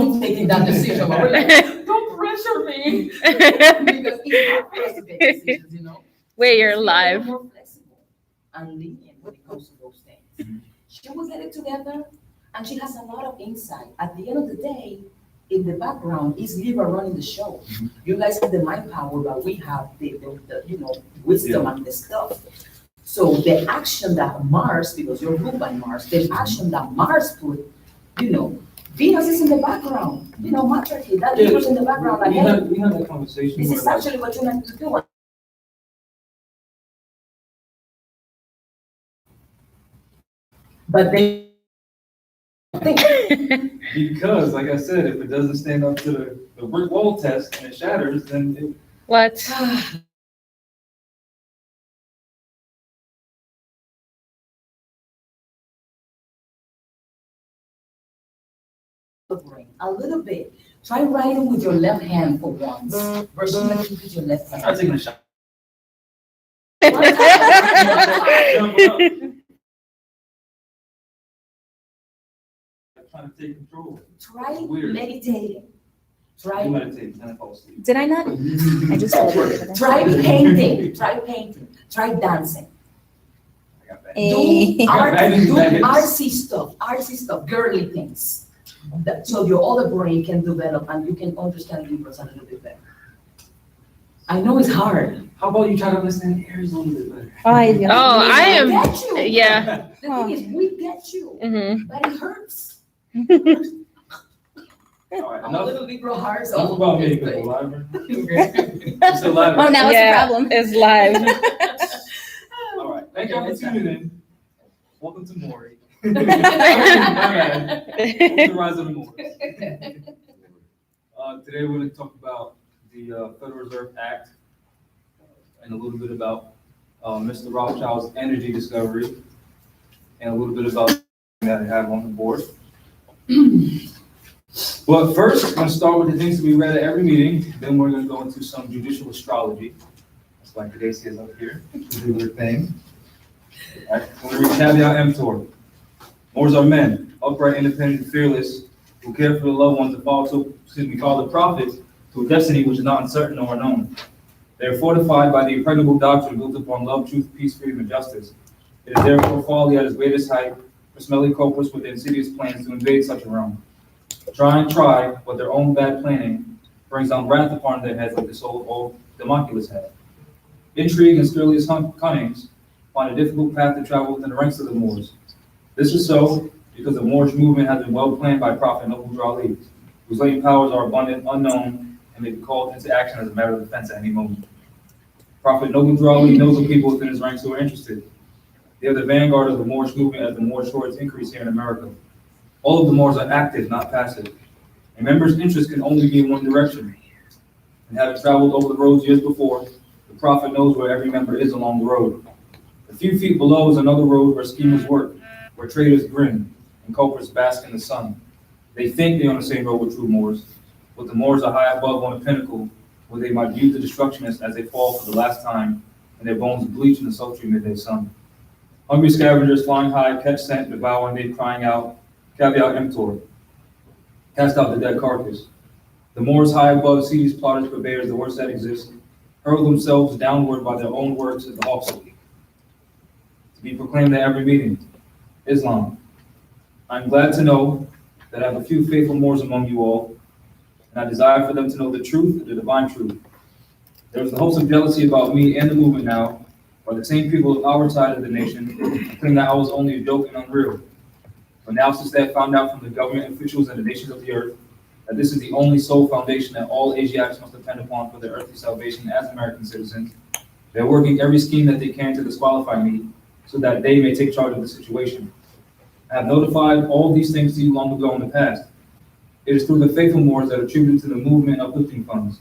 taking that decision, but we're like, don't pressure me. Because it's hard for us to take decisions, you know? Where So you're just be a little live. more flexible and lenient when it comes to those things. She will get it together and she has a lot of insight. At the end of the day, in the background is Libra running the show. You guys have the mind power, but we have the wisdom and the stuff. So the action that Mars, because you're ruled by Mars, the action that Mars put, Venus is in the background, matrically, that Libra's in the background, like, hey, We had that conversation. this where, is like, actually what you meant to do. But they think, Because, like I said, if it doesn't stand up to the brick wall test and it shatters, then it, What? the brain, a little bit. Try writing with your left hand for once, versus making with your left I'm hand. taking a shot. One time, Jump up. Trying to take control. try Weird. meditating. You Try meditate, then I fall asleep. Did I not? I just told you. Try painting. Try painting. Try dancing. I got that. Do art, Imagine do that. artsy stuff, girly things. So your other brain can develop and you can understand Libras a little bit better. I know it's hard. How about you try to understand Aries a little bit better? Oh, I am. We get you. Yeah. The thing is, we get you, Mm-hmm. but it hurts. All right, I'm a enough, little Libra hard, enough so. about me, because live. It's a live. Oh, now it's a problem. It's live. All right, thank y'all for tuning in. Welcome to Maury. My Mm-hmm. bad. Welcome to Rise of the Moors. Today we're going to talk about the Federal Reserve Act and a little bit about Mr. Rothschild's energy discovery and a little bit about that I have on the board. But first, I'm going to start with the things that we read at every meeting. Then we're going to go into some judicial astrology. That's why Kadesi is up here to do their thing. All right, we're going to read Caveat Emptor. Moors are men, upright, independent, and fearless, who care for the loved ones and follow the prophet to a destiny which is not uncertain or unknown. They are fortified by the impregnable doctrine built upon love, truth, peace, freedom, and justice. It is therefore folly at its greatest height for smelly culprits with insidious plans to invade such a realm. Try, but their own bad planning brings down wrath upon their heads like this old Democulus had. Intrigue and scurrilous cunnings find a difficult path to travel within the ranks of the Moors. This is so because the Moorish movement has been well planned by Prophet Noble Ali, whose latent powers are abundant, unknown, and may be called into action as a matter of defense at any moment. Prophet Noble Ali knows of people within his ranks who are interested. They are the vanguard of the Moorish movement as the Moorish hordes increase here in America. All of the Moors are active, not passive. A member's interest can only be in one direction. And having traveled over the roads years before, the Prophet knows where every member is along the road. A few feet below is another road where schemers work, where traders grin, and culprits bask in the sun. They think they're on the same road with true Moors, but the Moors are high above on a pinnacle where they might view the destructionists as they fall for the last time, and their bones bleach in the sultry midday sun. Hungry scavengers flying high catch scent, devour, and they crying out, Caveat emptor, cast out the dead carcass. The Moors high above see these plotters, purveyors, the worst that exist, hurl themselves downward by their own works as the hawks to be proclaimed at every meeting. Islam. I'm glad to know that I have a few faithful Moors among you all, and I desire for them to know the truth, the divine truth. There is a host of jealousy about me and the movement now, by the same people of our side of the nation, claiming that I was only a joke and unreal. But now, since they have found out from the government officials and the nations of the earth that this is the only sole foundation that all Asiatics must depend upon for their earthly salvation as American citizens, they are working every scheme that they can to disqualify me so that they may take charge of the situation. I have notified all these things to you long ago in the past. It is through the faithful Moors that attribute to the movement uplifting funds.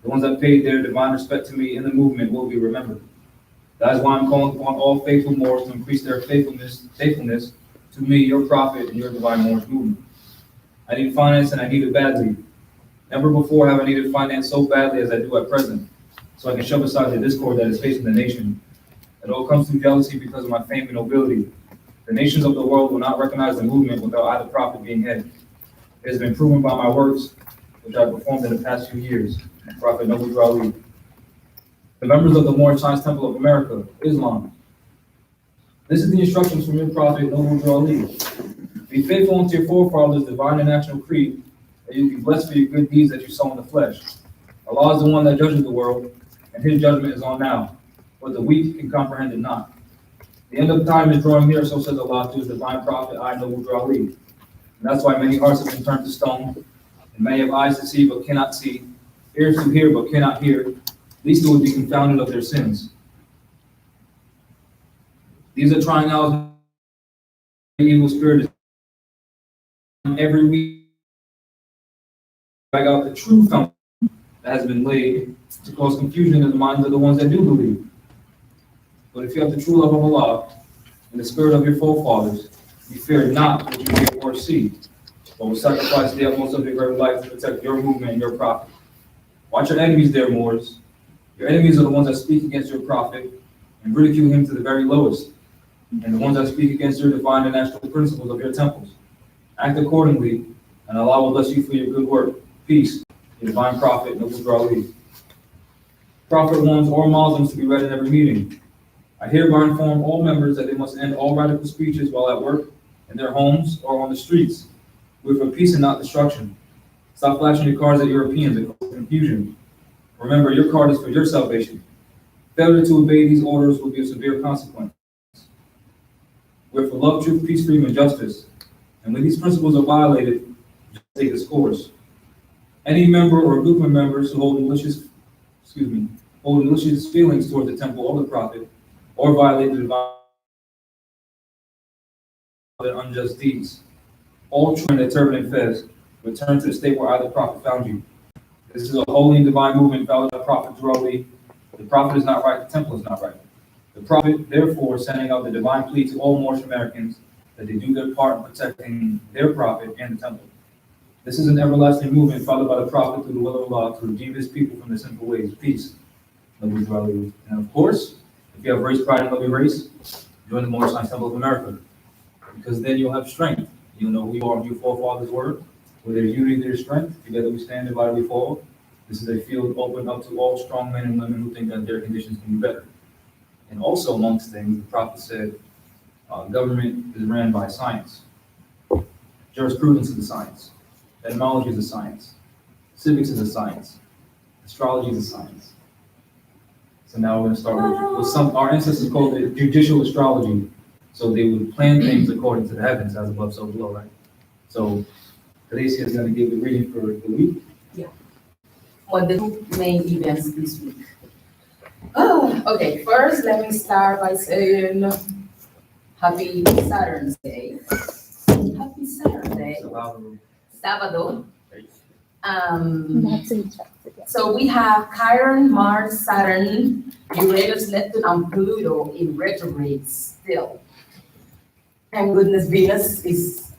The ones that paid their divine respect to me in the movement will be remembered. That is why I'm calling upon all faithful Moors to increase their faithfulness to me, your prophet, and your divine Moorish movement. I need finance and I need it badly. Never before have I needed finance so badly as I do at present, so I can shove aside the discord that is facing the nation. It all comes through jealousy because of my fame and nobility. The nations of the world will not recognize the movement without either prophet being head. It has been proven by my works, which I performed in the past few years. Prophet Noble Drew Ali. The members of the Moorish Science Temple of America, Islam. This is the instructions from your prophet Noble Drew Ali. Be faithful unto your forefathers' divine and national creed, that you be blessed for your good deeds that you sow in the flesh. Allah is the one that judges the world, and his judgment is on now, but the weak can comprehend it not. The end of time is drawing near, so says Allah to his divine prophet, I, Noble Drew Ali. And that's why many hearts have been turned to stone, and many have eyes to see but cannot see, ears to hear but cannot hear. These two would be confounded of their sins. These are trying out the evil spirit every week. I got the true foundation that has been laid to cause confusion in the minds of the ones that do believe. But if you have the true love of Allah and the spirit of your forefathers, you fear not what you hear or see, but will sacrifice the utmost of your very life to protect your movement and your prophet. Watch your enemies there, Moors. Your enemies are the ones that speak against your prophet and ridicule him to the very lowest, and the ones that speak against your divine and natural principles of your temples. Act accordingly, and Allah will bless you for your good work. Peace, your divine prophet, Noble Drew Ali. Prophet warns all Muslims to be read in every meeting. I hereby inform all members that they must end all radical speeches while at work, in their homes, or on the streets. We're for peace and not destruction. Stop flashing your cards at Europeans and cause confusion. Remember, your card is for your salvation. Failure to obey these orders will be a severe consequence. We're for love, truth, peace, freedom, and justice. And when these principles are violated, just take its course. Any member or group of members who hold malicious feelings toward the temple or the prophet, or violate the divine unjust deeds, all true in their turban and fez, return to the state where either prophet found you. This is a holy and divine movement founded by Prophet Drew Ali. The prophet is not right, the temple is not right. The prophet, therefore, sending out the divine plea to all Moorish Americans that they do their part in protecting their prophet and the temple. This is an everlasting movement followed by the prophet through the will of Allah to redeem his people from their sinful ways. Peace. And of course, if you have race pride and love your race, join the Moorish Science Temple of America, because then you'll have strength. You'll know who you are, your forefathers were. Where there's unity, there's strength. Together we stand, divided we fall. This is a field open up to all strong men and women who think that their conditions can be better. And also amongst things, the prophet said, government is ran by science. Jurisprudence is a science. Etymology is a science. Civics is a science. Astrology is a science. So now we're going to start with some, our ancestors called it judicial astrology. So they would plan things according to the heavens, as above, so below, right? So Theresia is going to give the reading for the week. Yeah. What the two main events this week? Oh, okay. First, let me start by saying Happy Saturn's Day. Happy Saturday. Sábado. So we have Chiron, Mars, Saturn, Uranus, Neptune, and Pluto in retrograde still. And goodness, Venus is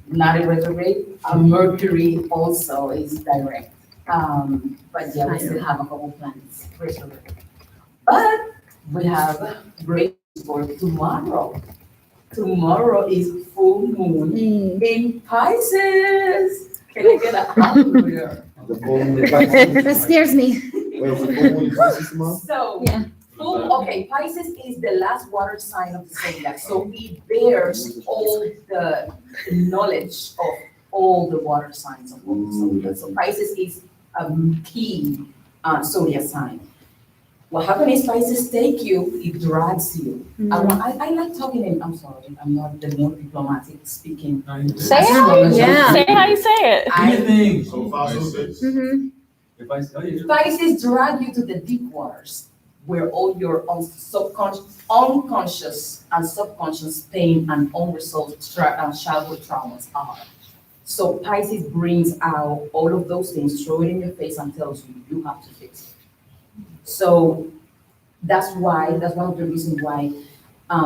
not in retrograde. Mercury also is direct. But yeah, we still have a couple planets retrograde. But we have great for tomorrow. Tomorrow is full moon in Pisces. Can I get a hallelujah? That scares me. So, Yeah. Pisces is the last water sign of the zodiac. So it bears all the knowledge of all the water signs of all the zodiac. So Pisces is a key zodiac sign. What happens is Pisces take you, it drags you. I like talking in, I'm sorry, I'm not the more diplomatic speaking. Say it. Yeah. Say how you say it. Pisces drag you to the deep waters where all your unconscious and subconscious pain and unresolved childhood traumas are. So Pisces brings out all of those things, throw it in your face and tells you, you have to fix it. So that's one of the reasons why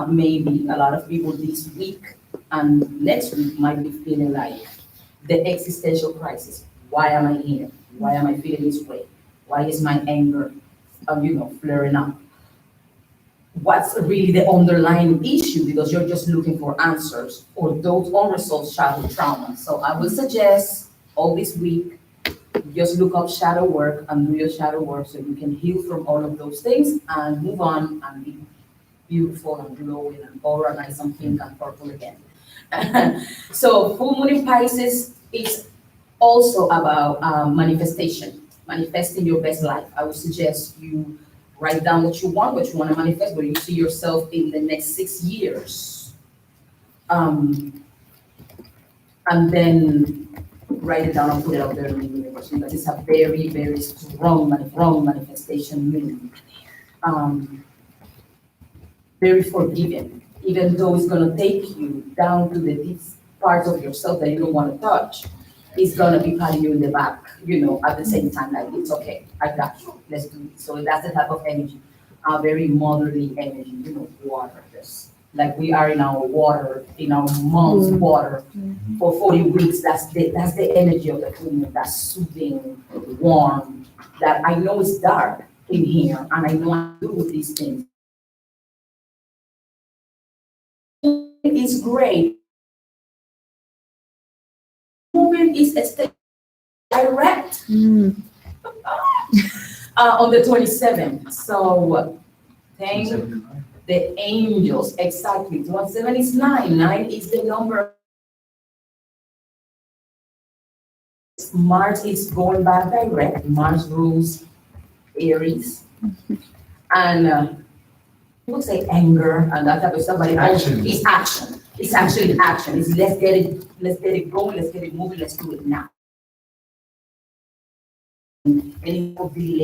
maybe a lot of people this week and next week might be feeling like the existential crisis. Why am I here? Why am I feeling this way? Why is my anger, flaring up? What's really the underlying issue? Because you're just looking for answers or those unresolved childhood traumas. So I would suggest all this week. Just look up shadow work and do your shadow work so you can heal from all of those things and move on and be beautiful and glowing and aura nice and pink and purple again. So full moon in Pisces is also about manifestation, manifesting your best life. I would suggest you write down what you want to manifest, where you see yourself in the next 6 years. And then write it down and put it out there in the universe, because it's a very, very strong manifestation moon. Very forgiving, even though it's gonna take you down to the deep parts of yourself that you don't wanna touch. It's gonna be patting you in the back, at the same time, like, it's okay, I got you, let's do it. So that's the type of energy, a very motherly energy, water, just like we are in our water, in our mom's water for 40 weeks. That's the energy of the full moon, that's soothing, warm, that I know it's dark in here, and I know I do these things. It's great. Movement is a step direct on the 27th. So thank the angels, exactly. 27 is 9. 9 is the number. Mars is going back direct. Mars rules Aries. And people say anger and that type of stuff, but it's action. It's actually action. It's let's get it going, let's get it moving, let's do it now. And it will delay